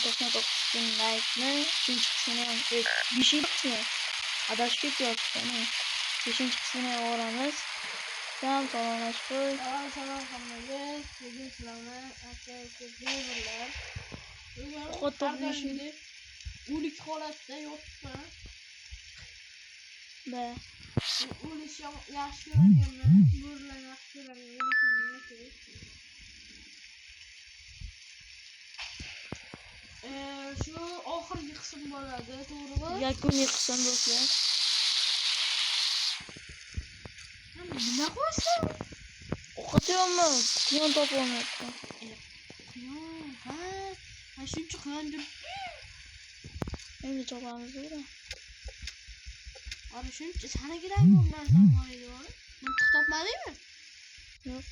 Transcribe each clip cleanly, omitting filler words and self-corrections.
99 like'ni 3-qismini ham 5-qismi adashib ketyapti. 5-qismini olamiz. Salomlashib qo'y. Salom hammaga. Bugun sizlarni aka-ukalar. Bugun o'lik holatda yotibman. Da. O'lish yaxshi ko'rganman. Bo'rlar yaxshi ko'rganman. Shu oxirgi qism bo'ladi, to'g'rimi? Yakuniy qism do'stlar. Nima qilyapsan? O'qityapman. Quyon topolmayapman. Quyon, ha shuncha quyon deb. Endi chopamiz-da. Ana shuncha sana kerakmi bu narsani mayli bor. Miltiq topmadingmi? Yo'q.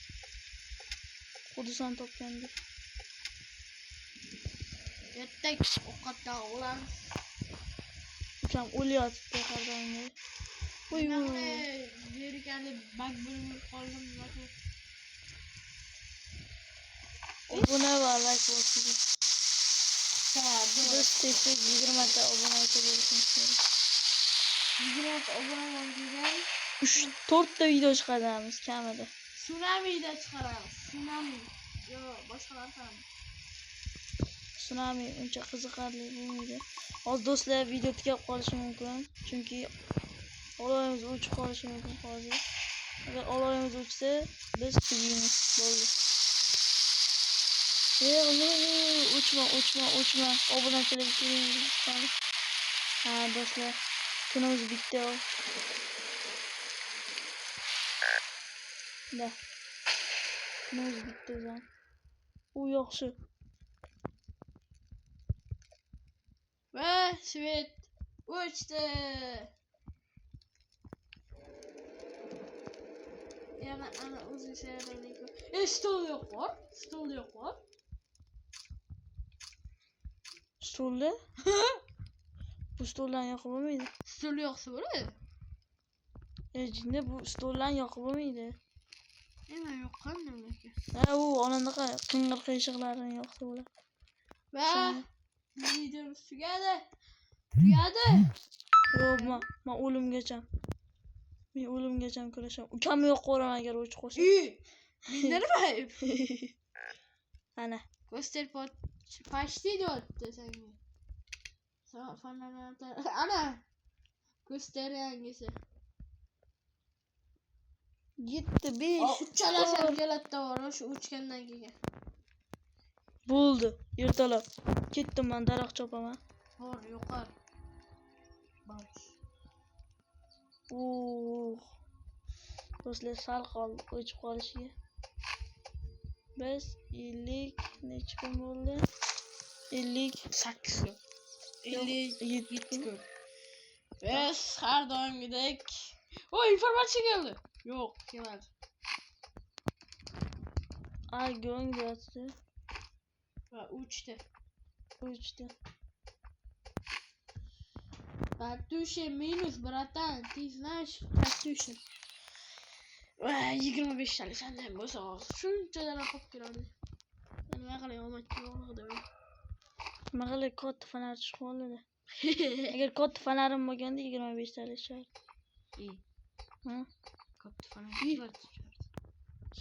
Xudosan topgandik. Ertak ovqatda olamiz. Ukam o'lyapti qadamda. Voy voy. Zerikani bak bo'lib qoldim mana. Obuna va like bosing. Biz tekrar 20 ta obunachi bo'lishimiz kerak. 20 ta obuna bo'lgan 3-4 ta video chiqaramiz kamida. Tsunami'da chiqaramiz. Tsunami. Yo, boshqa narsa. Tsunami uncha qiziqarli bo'lmaydi. Hozir do'stlar video tikab qolishi mumkin, chunki oloyimiz o'chib qolishi mumkin hozir. Agar oloyimiz o'chsa, biz tugaymiz. Bo'ldi. O'chma. Obunachilar keling. Ha, do'stlar. Kunimiz bitta. Da. Kunimiz bitta o'zim. U yaxshi. Va svet o'chdi. Yana ana o'zi seyraylik. Stol yo'q. Stolda? Bu stoldan yoqib bo'lmaydi. Stol yo'qsa bo'ladi. Jinda bu stoldan yoqib bo'lmaydi. Nima yoqqan nimaga? Ha, u onamda qing'ir qiyshiqlarini yoqsa bo'ladi. Va videomiz tugadi. Yo'q, men o'limgacha kurashaman. Ukam yo'q qo'raman agar o'ch qo'ysa. Nima? Ana. Koster почти deyapti senga. Ana. Koster yangisi. 7-5. Uchalasam keladi to'g'ri, shu uchgandan keyin. Bo'ldi. Ertalab ketdim men daraxt chopaman. Bor, yo'qar. Bosh. Do'stlar sal qoldi o'chib qolishiga. Biz 50 necha kun bo'ldi? 58 kun. 57 kun. Biz har doimgidek. Informatsiya keldi. Yo'q, kelmadi. Go'ng deyapti. Va uchta. Катюша минус, братан, ты знаешь, Катюша. 25 talik sandan bo'lsa, shunchadan qolib keladi. Nima qilay, omadga bog'liqda. Nima qilay, katta fonar chiqib qoldi. Agar katta fonarim bo'lganda 25 talik shart. Ha? Katta fonar.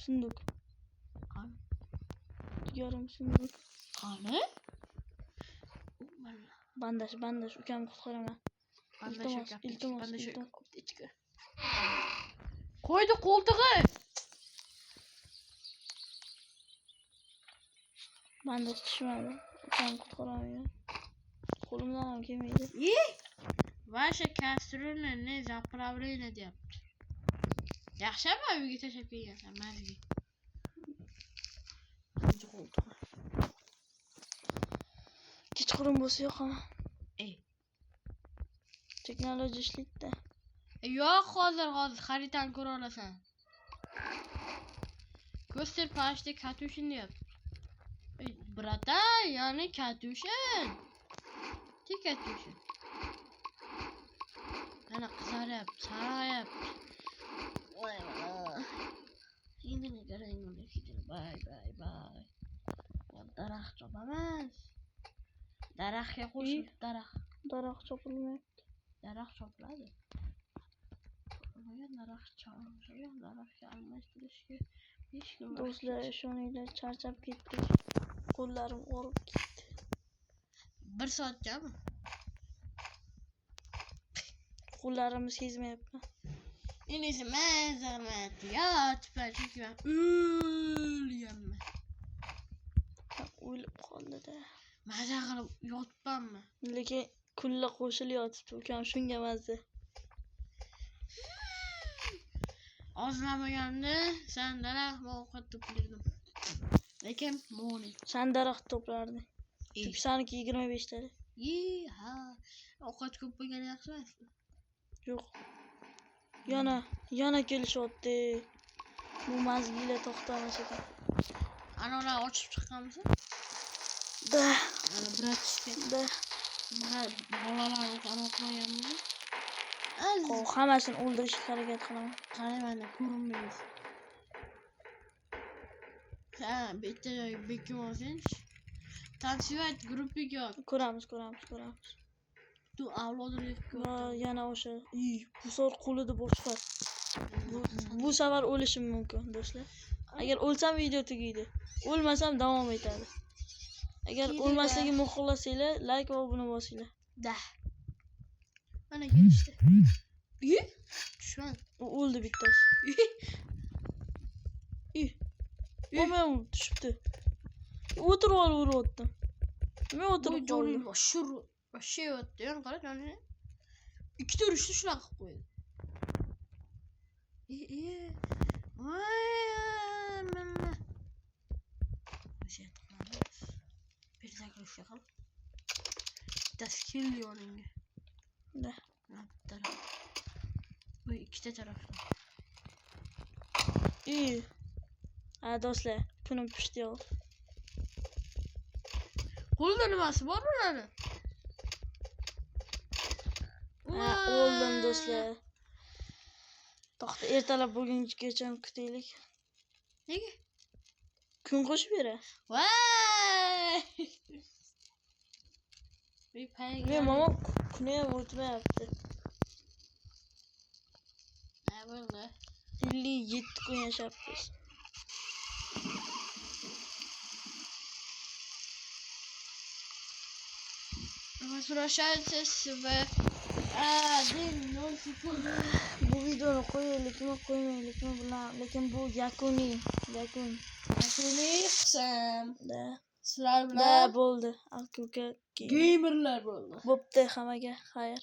Sunduk. Qani? Yarim sunduk. Qani? Bandaj, ukam qutqaraman. Iltimos. Qo'ydi qo'ltig'i. Bandaj tushmadi. Ukam qutqaraman. Qo'limdan ham kelmaydi. Ваша кастрюля не заправлена deyapti. Yaxshimi uyga tashlab kelgansan, mazgi. Kechqurun bo'lsa yoqaman. Texnologiya ishlaydi. Yo'q, hozir xaritani ko'ra olasan. Koster почти Katyushin deyapti. Bratan, ya'ni Katyushin. Tik Katyushin. Ana qizarib, sarg'ayapti. Voy voy. Endi ne qarang uni. Bye. Daraxt chopamiz. Daraxtga qo'shib, daraxt. Daraxt chopilmayapti. Daraxt chopiladi. Daraxtga almashtirishga 5 kun vaqt Do'stlar, ishoninglar, charchab ketdik. Qo'llarim og'rib ketdi. 1 soatgami? Qo'llarimni sezmayapman. Endi esa mazza qilmayapti. Yotibman chunki men o'lganman. O'lib qoldi-da. Mazza qilib yotibmanmi? Lekin kunlar qo'shilib yotibdi, ukam shunga mazza. Ozman bo'lganda sen daraxtga ovqat to'plardim. Lekin mo'ni. Sen daraxt to'plarding. Chunki saniki 25 talik. Ha. Ovqat ko'p bo'lgani yaxshi emasmi? Yo'q. Yana kelishyapti. Bu mazgila to'xtamas ekan. Ana ular ochib chiqqanmisa? Da, Ana bratishga. da. Bolalarni qanoq qo'yganmi? Hammasini o'ldirishga harakat qilaman. Qarang mana ko'rinmaydi. Ha, bitta joyga bekib olsang-chi. Tansivat gruppiga Ko'ramiz. tu avlodlik Va yana o'sha. Bu safar qo'lida boshqa. Bu safar o'lishim mumkin, do'stlar. Agar o'lsam video tugaydi. O'lmasam davom etadi. Agar o'lmasligimni xohlasanglar, like va obuna bosinglar. Da. Mana kelishdi. Dushman. U o'ldi bittasi. Men tushibdi. O'tirib o'rotdim. Men o'tirib qoldim. Вообще o'tdi. Yon qarang, mana. Ikkita urishni shunaqa qilib qo'ydi. Mana. O'sha qilamiz. Bir zakrishga qil. Bittasi keldi yoningga. Da. Taraf. Bu ikkita tarafdan. Do'stlar, kunim pishdi yo'q. Qo'lda nimasi bor bularni? O'ldim do'stlar. To'xta, ertalab bo'lgungacha kutaylik. Nega? Kun qo'shib beray. Voy! Men mama kuni ham o'tmayapti. Ne bo'ldi? 57 kun yashayapmiz. Возвращайтесь в 1:00. Bu videoni qo'yaylikmi, qo'ymaylikmi bilmadim, lekin bu yakun. Yakuniy qism. Da. Sizlar Da bilan bo'ldi. Aka gamerlar bo'ldi. bo'pti, hammaga xayr.